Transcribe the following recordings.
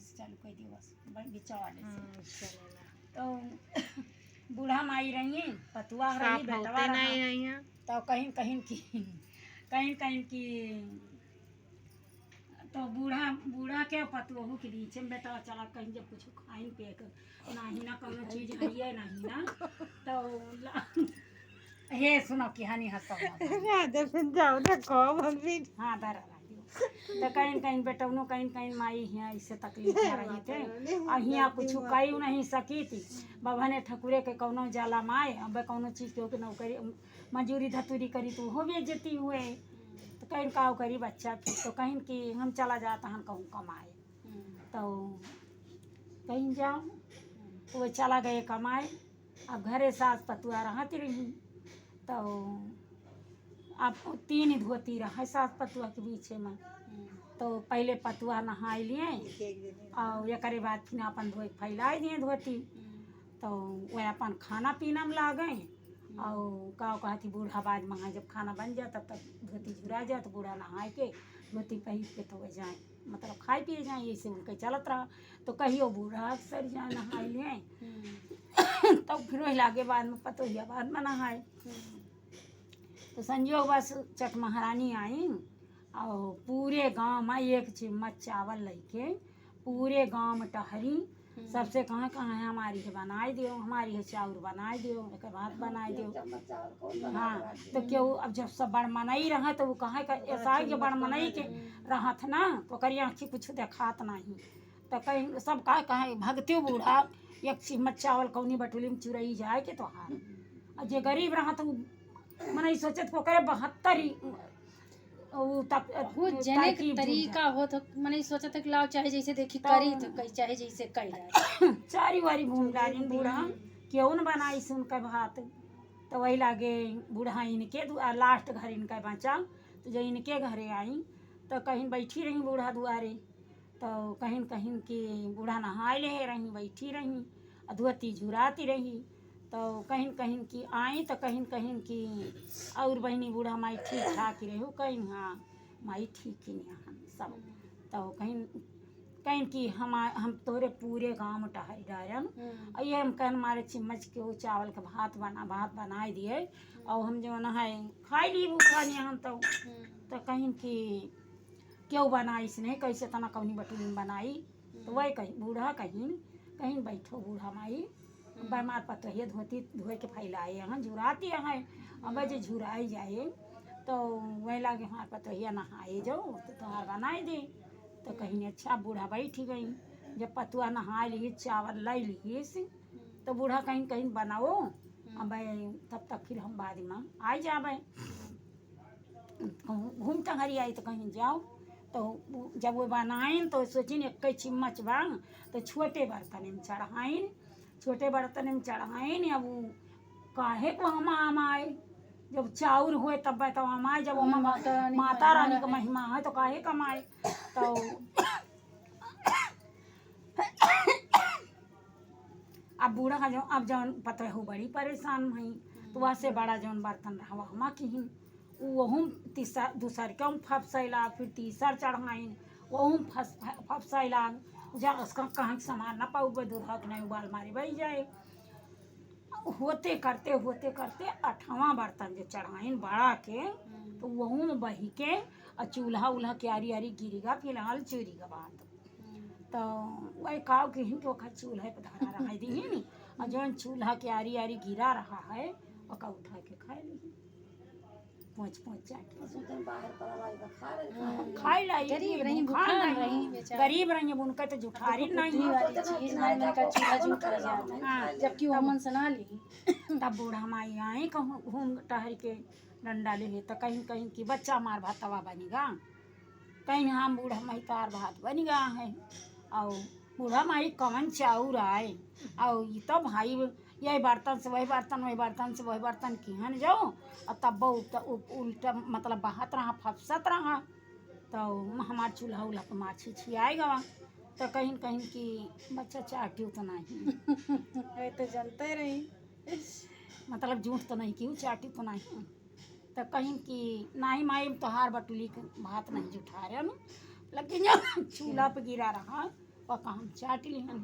से चालू कर दियो बस बिचा वाले से। तो बूढ़ा माई रही पतुआ रही बेटवा रहा तो कहीं कहीं की तो बूढ़ा बूढ़ा के पतुओं के बीच में बेटा चला कहीं जब कुछ खाई पे नहीं ना कोनो चीज है नहीं ना तो हे सुनो कहानी हंसो जाओ ना कब भी हाँ दर तो कहीं बेटवनो कहीं माई हियाँ इससे तकलीफ में रही थे और हियाँ कुछ कही नहीं सकी थी बाबा ने ठकुरे के कौनो जाला माए अब कौनो चीज़ के नौकरी मजूरी धतूरी करी तो वो बेइज्जती हुए तो कहीं का करी बच्चा की तो कहीं कि हम चला जाता हम कहूँ कमाए तो कहीं जाओ तो वो चला गए कमाए अब घरे सास पतुआ रहती रही तो अब 3 धोती रहा सास पतुआ के बीच में तो पहले पतुआ नहा लिए और एक बाद फिर अपन धोए फैला दिए धोती तो वह अपन खाना पीना में ला गए और का कहती बूढ़ा बाद मंगा जब खाना बन जाता तब धोती झुरा जाए तो बूढ़ा नहा के धोती पहन के तो वह जाए मतलब खाए पिए जाए ऐसे उनके चलत रहा तो कहियो बूढ़ा अक्सर जाए नहा लिए तो फिर वही लागे बाद में पतोहिया बाद में नहाए तो संजोग बस चट महारानी आई और पूरे गांव में एक चम्मच चावल लेके पूरे गांव में टहरी सबसे कहाँ है हमारी है बनाए दियो हमारी है चाउर बनाए दियो एक भात बनाए दियो हाँ तो क्यों अब जब सब बड़ मनई रहा तो वो कहा ऐसा है कि बड़ मनई के रहा था ना तो करिए आँखी कुछ देखात नहीं तो कहीं सब कहे भगते बूढ़ा एक चम्मच चावल कौनी बटुली में चुरई जाए के तो हार और जो गरीब रहा तो मन सोचत को करे 72 वो जने के तरीका हो तो मैंने सोचा था कि लाओ चाहे जैसे देखी करी तो कहीं चाहे जैसे कई चारी वारी घूम डाली बूढ़ा क्यों न बनाई सुन कर भात तो वही लागे बूढ़ा इनके लास्ट घर इनका बचा तो जो इनके घरे आई तो कहीं बैठी रही बूढ़ा दुआरे तो कहीं कहीं की बूढ़ा नहाए ले रही बैठी रही अधुअती झुराती रही तो कहीं की आई तो कहीं की और बहनी बूढ़ा माई ठीक ठाक ही रही कहीं हाँ माई ठीक ही नहीं हम सब तो कहीं की हम तोरे पूरे गांव में टहरी डायन और ये हम कहन मारे चिम्मच के वो चावल का भात बनाए दिए और हम जो है खाई ली भूखा नहीं हम तो कहीं की क्यों बनाई इसने कैसे तना कौनी बटुली बनाई तो वही कहीं बूढ़ा कहीं बैठो बूढ़ा माई बीमार पतोहिए धोती धोए के फैलाए यहाँ झुराती है अब जो झुराई जाए तो वही लागे हमारे पतोहिया नहाए जाओ तो तुम्हार बनाए दे तो कहीं अच्छा बूढ़ा बैठी गई जब पतुआ नहा ली चावल लै ली तो बूढ़ा कहीं बनाओ अब तब तक फिर हम बाद में आ जाए घूम टहरी आई तो कहीं जाओ तो जब वो बनाइन तो सोचिन एक चिम्मच बा तो छोटे बर्तन में चढ़ाइन छोटे बर्तन में चढ़ाइन अब काहे को हम आए जब चाउर हुए तब तो हम आए जब माता रानी का महिमा है तो काहे कमाए तो अब बूढ़ा का जो अब जौन पता हो बड़ी परेशान हुई तो वहाँ से बड़ा जौन बर्तन रहा हम की वहूँ दूसर के फपसैला फिर तीसर चढ़ाइन वहूँ फपसैला जा उसका कहाँ सामान ना पाऊ दूल्हा के नहीं उबाल मारे बही जाए होते करते 8वां बर्तन जो चढ़ाइन बड़ा के तो वहूँ में बही के और चूल्हा उल्हा के आरी गिरेगा फिलहाल चोरी का बात तो वही काव के ही तो चूल्हे पर धरा रहा दी नहीं और जौन चूल्हा के आरी गिरा रहा है और उठा के खाए ली पोंछ जाके खाई लाई गरीब रही उनका तो जुठारी नहीं जबकि वो मन सना ली तब बूढ़ा माई आए कहूँ घूम टहर के डंडा ले तो कहीं की बच्चा मार भातवा बनेगा कहीं हम बूढ़ा माई तार भात बन गया है और बूढ़ा माई कवन चाउर आए और ये तो भाई यही बर्तन से वही बर्तन वही बर्तन से वही बर्तन किहन जाओ और तब उल्टा मतलब बहत रहा फपसत रहा तो हमार चूल्हा उल्हा पर माछी छियाएगा तो कहीं की बच्चा चाटी तो नहीं तो जानते रही मतलब झूठ तो नहीं की चाटी तो नहीं तो कहीं की नहीं माई तोहार बटुली के भात नहीं जुठा रहे न लेकिन जब चूल्हा पे गिरा रहा पका हम चाट ली हन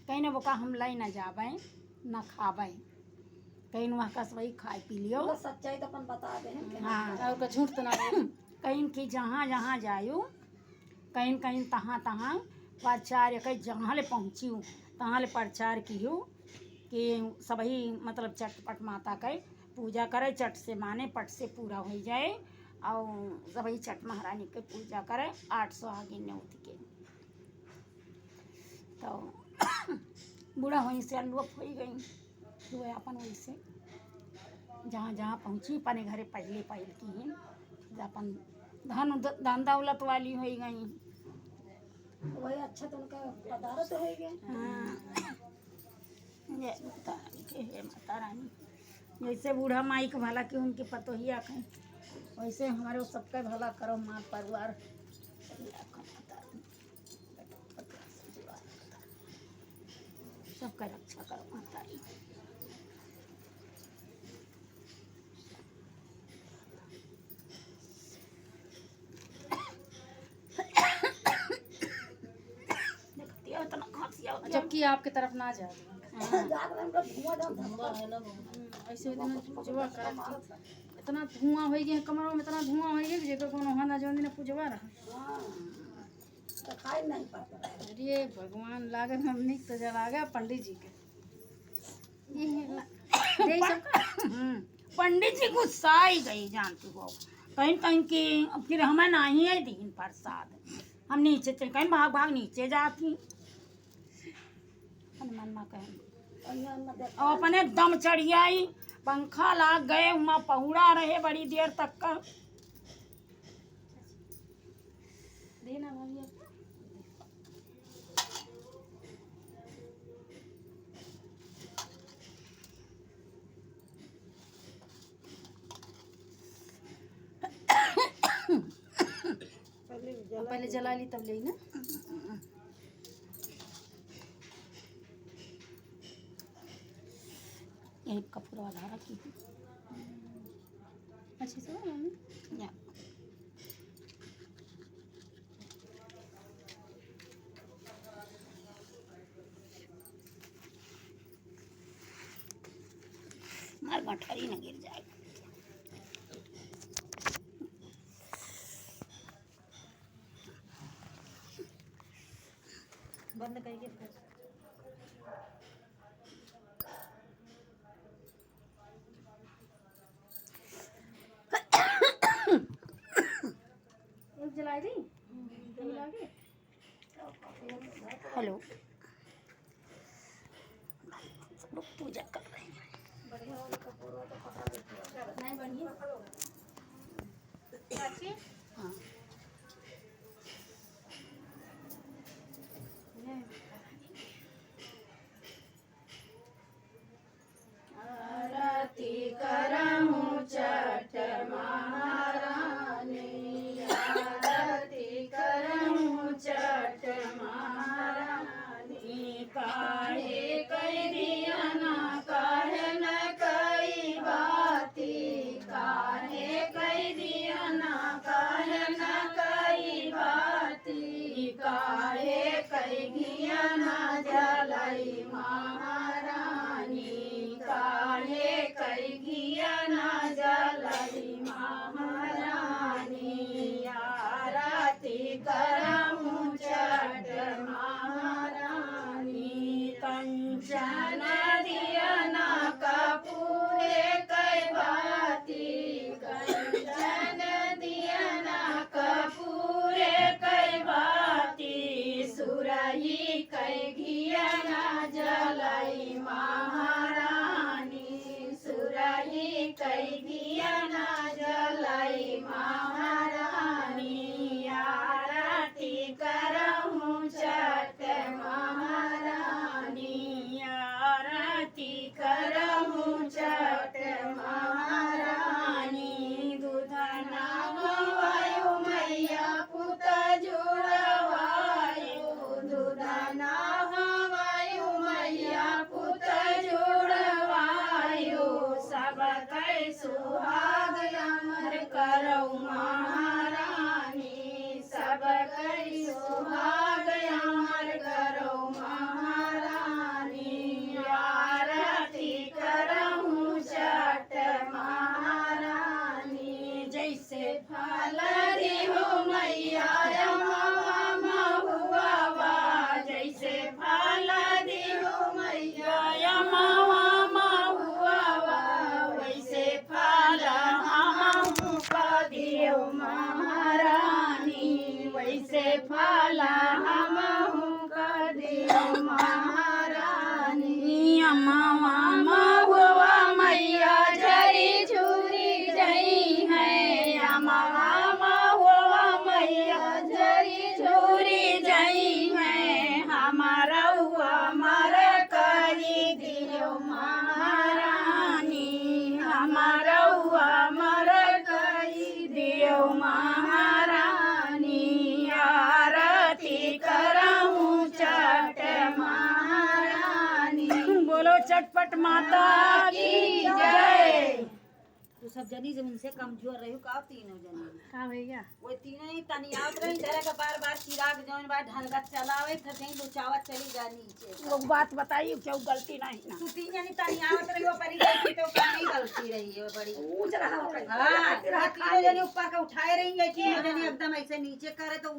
कहीं न बोका हम लाई न जाबे न खाबे कहीं वहाँ कस वही खाए पी लियो सच्चाई तो अपन बता दे हैं हाँ और का झूठ तो ना बोल। कहीं की जहाँ जहाँ जायू कहीं कहीं तहाँ तहाँ प्रचार कहीं जहाँ ले पहुँची हूँ तहाँ ले प्रचार की हूँ कि सभी मतलब चटपट माता के पूजा करे चट से माने पट से पूरा हो जाए और सभी चट महारानी के पूजा करे 800 आगे न्योत के तो बूढ़ा वहीं से अल्लुप हो गई तो अपन वहीं से जहाँ जहाँ पहुँची अपने घरे पहले पहल की ही अपन धन दौलत वाली हो गई वही अच्छा तो उनका पदार्थ तो है गया हाँ जय माता रानी के हे माता रानी जैसे बूढ़ा माई के भला की उनकी पतोहिया कहें वैसे हमारे सबका भला करो माँ परिवार सबका रक्षा करो माता रानी देखती हो इतना खांसी आवत है। जबकि आपके तरफ ना जा जाग रहे हम धुआं धम ऐसे इतना पूजवा करत इतना धुआं हो गया कमरों में इतना धुआं हो गया कि जेकर कोनो हाना जौन दिन पूजवा रहा तो खाई नहीं पाता अरे भगवान लागत हमने तो जला गया पंडित जी के ये सबका पंडित जी गुस्सा ही गई जानती हो कहीं कहीं की फिर हमें नहीं है दिन प्रसाद हम नीचे चल कहीं भाग भाग नीचे जाती हनुमान माँ कहें और अपने दम चढ़ी आई पंखा लाग गए वहाँ पहुड़ा रहे बड़ी देर तक का देना भाभी आप पहले जला ली तब ले ना एक कपूर वाला रखी अच्छे से हो मम्मी या मार गठरी न गिर जाए बंद करके फिर एक जलाई दी जला के हेलो सब लोग पूजा कर रहे हैं बढ़िया वाला कपूर हो तो पता नहीं नहीं बढ़िया अच्छी हाँ आरती करमु चट महारानी आरती करमु चट महारानी काहे कई दिया ना काहे न कई बाती काहे कई दिया ना काहे न कई बाती काहे कई दिया ना जलाई महारानी काहे कई दिया ना जलाई महारानी आरती करमु चट महारानी कंचन दिया ना कपूरे कई बाती कंचन दिया ना कपूरे कई बाती सुरही कई घिया चटपट माता की जय। तू सब जनी से उनसे कमजोर रही का तीनों जनी का भैया वो तीनों ही तनी आवत रही धरे का बार बार चिराग जौन बार ढलगत चलावे फिर कहीं लुचावत चली जा नीचे। लोग बात बताइए क्यों गलती नहीं ना तू तीन जनी तनी आवत रही हो परी गई तो कहीं गलती रही है बड़ी पूछ रहा हां तीनों जनी ऊपर का उठाए रही है तीनों जनी एकदम ऐसे नीचे करे तो